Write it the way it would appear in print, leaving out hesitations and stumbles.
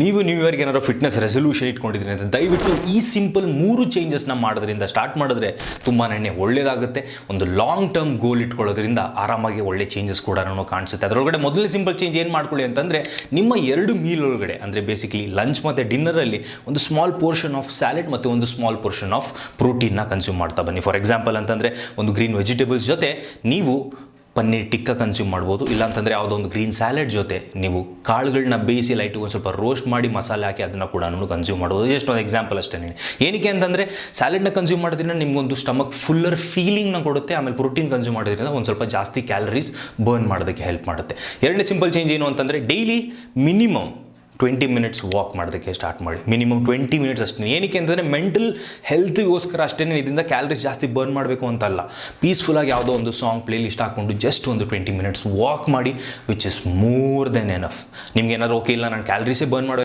ನೀವು ನ್ಯೂ ಇಯರ್ಗೆ ಏನಾದ್ರು ಫಿಟ್ನೆಸ್ ರೆಸೊಲ್ಯೂಷನ್ ಇಟ್ಕೊಂಡಿದ್ರಿ ಅಂತ ದಯವಿಟ್ಟು ಈ ಸಿಂಪಲ್ 3 ಚೇಂಜಸ್ನ ಮಾಡೋದ್ರಿಂದ ಸ್ಟಾರ್ಟ್ ಮಾಡಿದ್ರೆ ತುಂಬಾ ಒಳ್ಳೆಯದಾಗುತ್ತೆ. ಒಂದು ಲಾಂಗ್ ಟರ್ಮ್ ಗೋಲ್ ಇಟ್ಕೊಳ್ಳೋದ್ರಿಂದ ಆರಾಮಾಗಿ ಒಳ್ಳೆ ಚೇಂಜಸ್ ಕೂಡ ಕಾಣಿಸುತ್ತೆ. ಅದರೊಳಗಡೆ ಮೊದಲನೇ ಸಿಂಪಲ್ ಚೇಂಜ್ ಏನು ಮಾಡ್ಕೊಳ್ಳಿ ಅಂತಂದರೆ, ನಿಮ್ಮ 2 ಮೀಲ್ ಒಳಗಡೆ ಅಂದರೆ ಬೇಸಿಕಲಿ ಲಂಚ್ ಮತ್ತು ಡಿನ್ನರಲ್ಲಿ ಒಂದು ಸ್ಮಾಲ್ ಪೋರ್ಷನ್ ಆಫ್ ಸ್ಯಾಲೆಡ್ ಮತ್ತು ಒಂದು ಸ್ಮಾಲ್ ಪೋರ್ಷನ್ ಆಫ್ ಪ್ರೋಟೀನ್ನ ಕನ್ಸ್ಯೂಮ್ ಮಾಡ್ತಾ ಬನ್ನಿ. ಫಾರ್ ಎಕ್ಸಾಂಪಲ್ ಅಂತಂದರೆ ಒಂದು ಗ್ರೀನ್ ವೆಜಿಟೇಬಲ್ಸ್ ಜೊತೆ ನೀವು ಪನ್ನೀರ್ ಟಿಕ್ಕ ಕನ್ಸ್ಯೂಮ್ ಮಾಡ್ಬೋದು. ಇಲ್ಲಾಂತಂದರೆ ಯಾವುದೋ ಒಂದು ಗ್ರೀನ್ ಸ್ಯಾಲೆಡ್ ಜೊತೆ ನೀವು ಕಾಳುಗಳನ್ನ ಬೇಯಿಸಿ ಲೈಟು ಒಂದು ಸ್ವಲ್ಪ ರೋಸ್ಟ್ ಮಾಡಿ ಮಸಾಲೆ ಹಾಕಿ ಅದನ್ನು ಕೂಡ ಕನ್ಸ್ಯೂಮ್ ಮಾಡ್ಬೋದು. ಜಸ್ಟ್ ಒಂದು ಎಕ್ಸಾಂಪಲ್ ಅಷ್ಟೇ. ಏನಕ್ಕೆ ಅಂತಂದರೆ ಸ್ಯಾಲೆಡ್ನ ಕನ್ಸ್ಯೂಮ್ ಮಾಡೋದ್ರಿಂದ ನಿಮಗೊಂದು ಸ್ಟಮಕ್ ಫುಲ್ಲರ್ ಫೀಲಿಂಗ್ನ ಕೊಡುತ್ತೆ. ಆಮೇಲೆ ಪ್ರೋಟೀನ್ ಕನ್ಸ್ಯೂಮ್ ಮಾಡೋದ್ರಿಂದ ಒಂದು ಸ್ವಲ್ಪ ಜಾಸ್ತಿ ಕ್ಯಾಲರೀಸ್ ಬರ್ನ್ ಮಾಡೋದಕ್ಕೆ ಹೆಲ್ಪ್ ಮಾಡುತ್ತೆ. ಎರಡನೇ ಸಿಂಪಲ್ ಚೇಂಜ್ ಏನು ಅಂತಂದರೆ, ಡೈಲಿ ಮಿನಿಮಮ್ 20 ಮಿನಿಟ್ಸ್ ವಾಕ್ ಮಾಡೋದಕ್ಕೆ ಸ್ಟಾರ್ಟ್ ಮಾಡಿ. ಮಿನಿಮಮ್ 20 ಮಿನಿಟ್ಸ್ ಅಷ್ಟೇ. ಏನಕ್ಕೆ ಅಂತಂದರೆ ಮೆಂಟಲ್ ಹೆಲ್ತ್ಗೋಸ್ಕರ ಅಷ್ಟೇ. ಇದರಿಂದ ಕ್ಯಾಲರೀಸ್ ಜಾಸ್ತಿ ಬರ್ನ್ ಮಾಡಬೇಕು ಅಂತಲ್ಲ. ಪೀಸ್ಫುಲ್ಲಾಗಿ ಯಾವುದೋ ಒಂದು ಸಾಂಗ್ ಪ್ಲೇ ಲಿಸ್ಟ್ ಹಾಕ್ಕೊಂಡು ಜಸ್ಟ್ ಒಂದು 20 ಮಿನಿಟ್ಸ್ ವಾಕ್ ಮಾಡಿ, which is more than enough. ನಿಮ್ಗೆ ಏನಾದರೂ ಓಕೆ ಇಲ್ಲ ನಾನು ಕ್ಯಾಲರೀಸೇ ಬರ್ನ್ ಮಾಡೋ